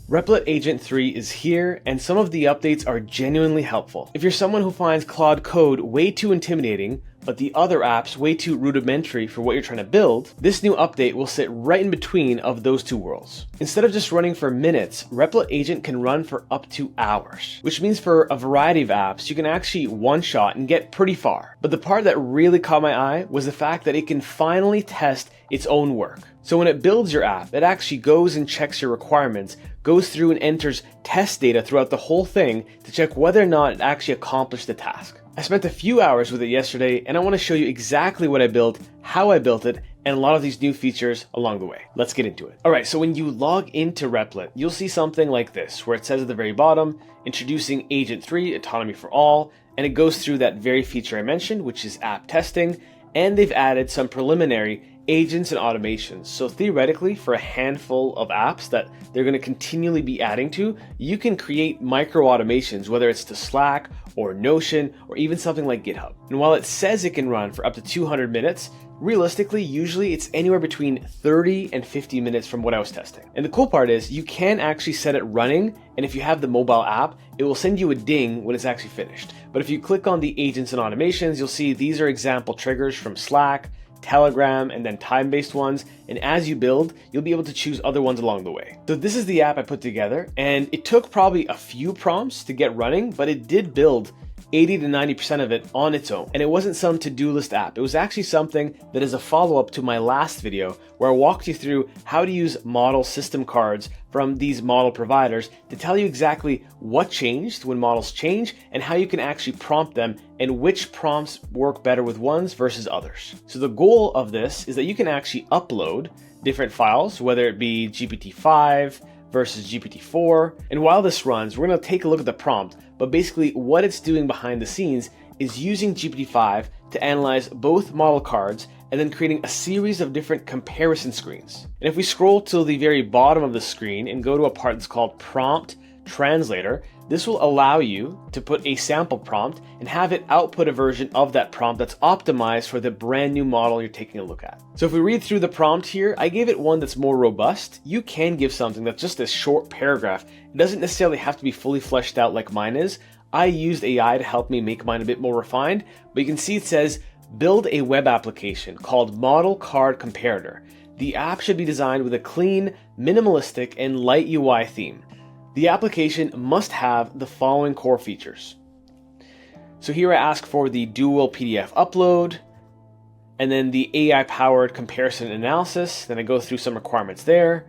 Replit Agent 3 is here, and some of the updates are genuinely helpful. If you're someone who finds Claude Code way too intimidating, but the other apps way too rudimentary for what you're trying to build, this new update will sit right in between of those two worlds. Instead of just running for minutes, Replit Agent can run for up to hours, which means for a variety of apps, you can actually one-shot and get pretty far. But the part that really caught my eye was the fact that it can finally test its own work. So when it builds your app, it actually goes and checks your requirements, goes through and enters test data throughout the whole thing to check whether or not it actually accomplished the task. I spent a few hours with it yesterday, and I want to show you exactly what I built, how I built it, and a lot of these new features along the way. Let's get into it. All right, so when you log into Replit, you'll see something like this, where it says at the very bottom, introducing Agent 3, Autonomy for All, and it goes through that very feature I mentioned, which is app testing, and they've added some preliminary agents and automations. So theoretically, for a handful of apps that they're going to continually be adding to, you can create micro automations, whether it's to Slack or Notion or even something like GitHub. And while it says it can run for up to 200 minutes, realistically, usually it's anywhere between 30 and 50 minutes from what I was testing. And the cool part is you can actually set it running, and if you have the mobile app, it will send you a ding when it's actually finished. But if you click on the agents and automations, you'll see these are example triggers from Slack, Telegram, and then time-based ones, and as you build, you'll be able to choose other ones along the way. So this is the app I put together, and it took probably a few prompts to get running, but it did build 80 to 90% of it on its own. And it wasn't some to-do list app. It was actually something that is a follow-up to my last video where I walked you through how to use model system cards from these model providers to tell you exactly what changed when models change and how you can actually prompt them and which prompts work better with ones versus others. So the goal of this is that you can actually upload different files, whether it be GPT-5 versus GPT-4. And while this runs, we're going to take a look at the prompt, but basically what it's doing behind the scenes is using GPT-5 to analyze both model cards and then creating a series of different comparison screens. And if we scroll to the very bottom of the screen and go to a part that's called Prompt Translator, this will allow you to put a sample prompt and have it output a version of that prompt that's optimized for the brand new model you're taking a look at. So if we read through the prompt here, I gave it one that's more robust. You can give something that's just a short paragraph. It doesn't necessarily have to be fully fleshed out like mine is. I used AI to help me make mine a bit more refined, but you can see it says, build a web application called Model Card Comparator. The app should be designed with a clean, minimalistic, and light UI theme. The application must have the following core features. So here I ask for the dual PDF upload, and then the AI-powered comparison analysis. Then I go through some requirements there,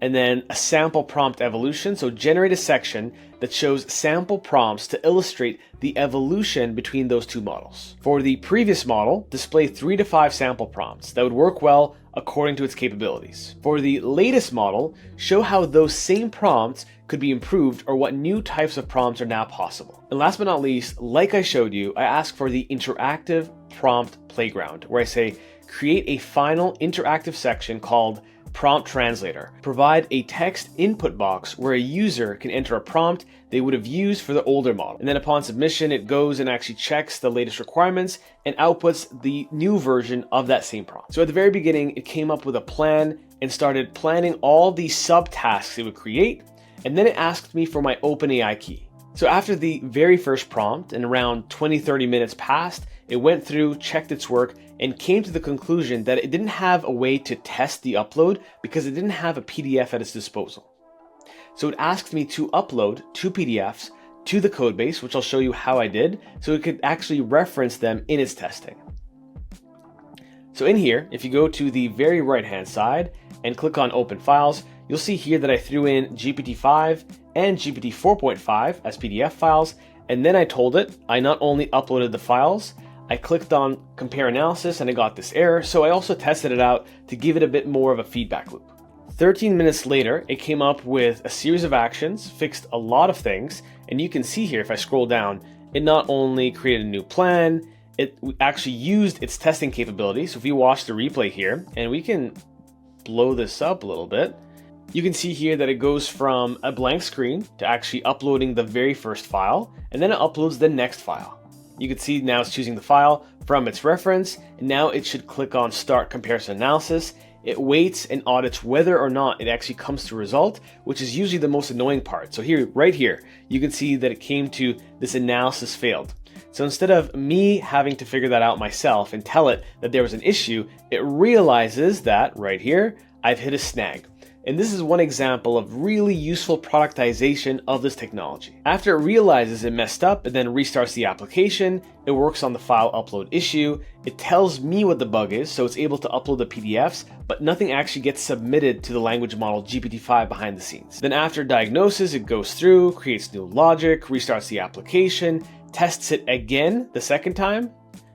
and then a sample prompt evolution. So generate a section that shows sample prompts to illustrate the evolution between those two models. For the previous model, display 3 to 5 sample prompts that would work well according to its capabilities. For the latest model, show how those same prompts could be improved or what new types of prompts are now possible. And last but not least, like I showed you, I ask for the interactive prompt playground, where I say, create a final interactive section called Prompt Translator. Provide a text input box where a user can enter a prompt they would have used for the older model. And then upon submission, it goes and actually checks the latest requirements and outputs the new version of that same prompt. So at the very beginning, it came up with a plan and started planning all the subtasks it would create. And then it asked me for my OpenAI key. So after the very first prompt and around 20-30 minutes passed, it went through, checked its work, and came to the conclusion that it didn't have a way to test the upload because it didn't have a PDF at its disposal. So it asked me to upload 2 PDFs to the codebase, which I'll show you how I did, so it could actually reference them in its testing. So in here, if you go to the very right-hand side and click on Open Files, you'll see here that I threw in GPT-5 and GPT-4.5 as PDF files, and then I told it I not only uploaded the files, I clicked on Compare Analysis and I got this error, so I also tested it out to give it a bit more of a feedback loop. 13 minutes later, it came up with a series of actions, fixed a lot of things, and you can see here if I scroll down, it not only created a new plan, it actually used its testing capabilities. So if you watch the replay here, and we can blow this up a little bit, you can see here that it goes from a blank screen to actually uploading the very first file, and then it uploads the next file. You can see now it's choosing the file from its reference, and now it should click on Start Comparison Analysis, it waits and audits whether or not it actually comes to result, which is usually the most annoying part. So here, right here, you can see that it came to this analysis failed. So instead of me having to figure that out myself and tell it that there was an issue, it realizes that right here, I've hit a snag. And this is one example of really useful productization of this technology. After it realizes it messed up and then restarts the application, it works on the file upload issue. It tells me what the bug is, so it's able to upload the PDFs, but nothing actually gets submitted to the language model GPT-5 behind the scenes. Then after diagnosis, it goes through, creates new logic, restarts the application, tests it again the second time,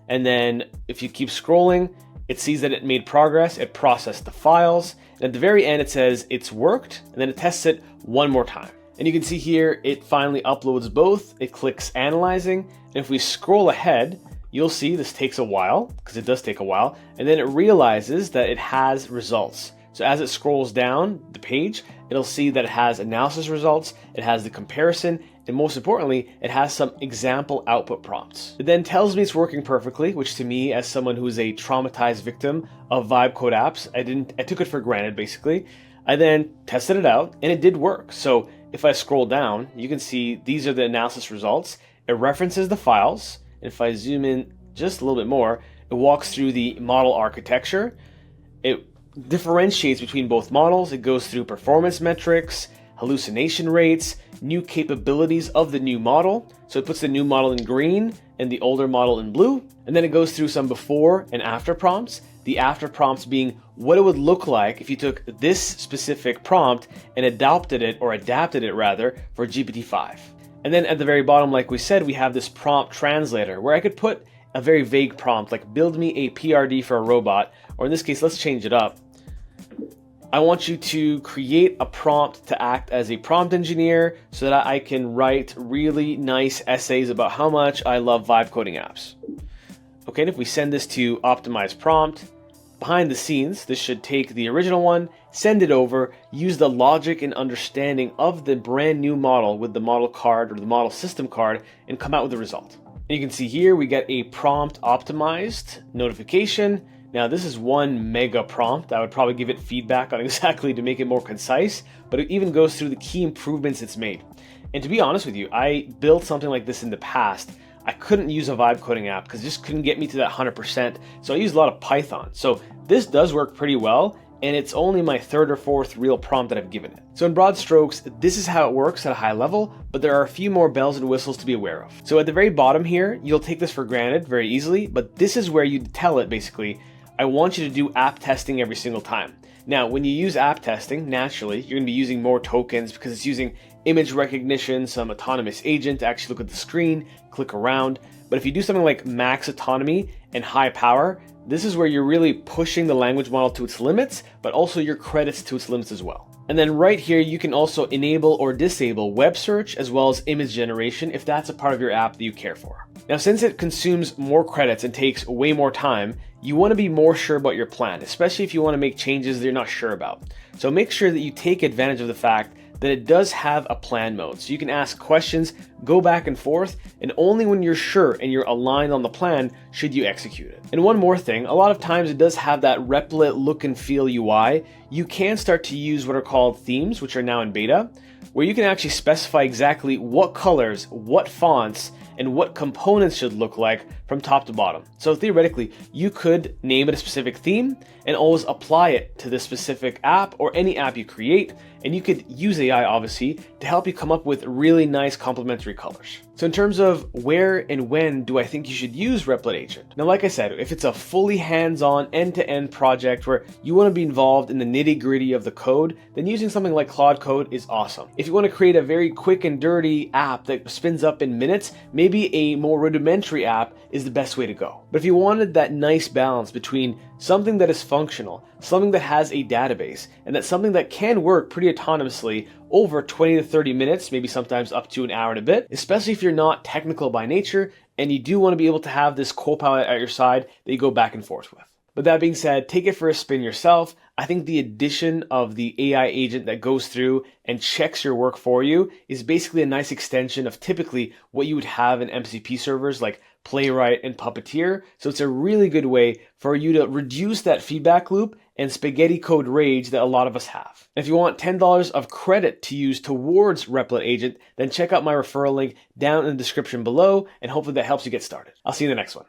and then if you keep scrolling, it sees that it made progress, it processed the files, and at the very end it says it's worked, and then it tests it one more time. And you can see here, it finally uploads both, it clicks analyzing, and if we scroll ahead, you'll see this takes a while, because it does take a while, and then it realizes that it has results. So as it scrolls down the page, it'll see that it has analysis results, it has the comparison, and most importantly, it has some example output prompts. It then tells me it's working perfectly, which to me, as someone who's a traumatized victim of vibe code apps, I took it for granted basically. I then tested it out and it did work. So if I scroll down, you can see these are the analysis results. It references the files. And if I zoom in just a little bit more, it walks through the model architecture. It differentiates between both models. It goes through performance metrics, hallucination rates, new capabilities of the new model. So it puts the new model in green and the older model in blue. And then it goes through some before and after prompts. The after prompts being what it would look like if you took this specific prompt and adapted it for GPT-5. And then at the very bottom, like we said, we have this prompt translator where I could put a very vague prompt like build me a PRD for a robot, or in this case, let's change it up. I want you to create a prompt to act as a prompt engineer so that I can write really nice essays about how much I love vibe coding apps. Okay, and if we send this to optimize prompt, behind the scenes, this should take the original one, send it over, use the logic and understanding of the brand new model with the model card or the model system card and come out with the result. And you can see here we get a prompt optimized notification. Now this is one mega prompt. I would probably give it feedback on exactly to make it more concise, but it even goes through the key improvements it's made. And to be honest with you, I built something like this in the past. I couldn't use a vibe coding app because it just couldn't get me to that 100%. So I used a lot of Python. So this does work pretty well, and it's only my third or fourth real prompt that I've given it. So in broad strokes, this is how it works at a high level, but there are a few more bells and whistles to be aware of. So at the very bottom here, you'll take this for granted very easily, but this is where you tell it basically, I want you to do app testing every single time. Now, when you use app testing, naturally, you're gonna be using more tokens because it's using image recognition, some autonomous agent to actually look at the screen, click around. But if you do something like max autonomy and high power, this is where you're really pushing the language model to its limits, but also your credits to its limits as well. And then right here, you can also enable or disable web search as well as image generation if that's a part of your app that you care for. Now, since it consumes more credits and takes way more time, you want to be more sure about your plan, especially if you want to make changes that you're not sure about. So make sure that you take advantage of the fact that it does have a plan mode. So you can ask questions, go back and forth, and only when you're sure and you're aligned on the plan should you execute it. And one more thing, a lot of times it does have that Replit look and feel UI. You can start to use what are called themes, which are now in beta, where you can actually specify exactly what colors, what fonts, and what components should look like from top to bottom. So theoretically, you could name it a specific theme and always apply it to this specific app or any app you create. And you could use AI, obviously, to help you come up with really nice complementary colors. So in terms of where and when do I think you should use Replit Agent? Now, like I said, if it's a fully hands-on end-to-end project where you want to be involved in the nitty-gritty of the code, then using something like Claude Code is awesome. If you want to create a very quick and dirty app that spins up in minutes, maybe a more rudimentary app is the best way to go. But if you wanted that nice balance between something that is functional, something that has a database, and that's something that can work pretty autonomously over 20 to 30 minutes, maybe sometimes up to an hour and a bit, especially if you're not technical by nature and you do want to be able to have this co-pilot at your side that you go back and forth with. But that being said, take it for a spin yourself. I think the addition of the AI agent that goes through and checks your work for you is basically a nice extension of typically what you would have in MCP servers like Playwright and Puppeteer. So it's a really good way for you to reduce that feedback loop and spaghetti code rage that a lot of us have. And if you want $10 of credit to use towards Replit Agent, then check out my referral link down in the description below, and hopefully that helps you get started. I'll see you in the next one.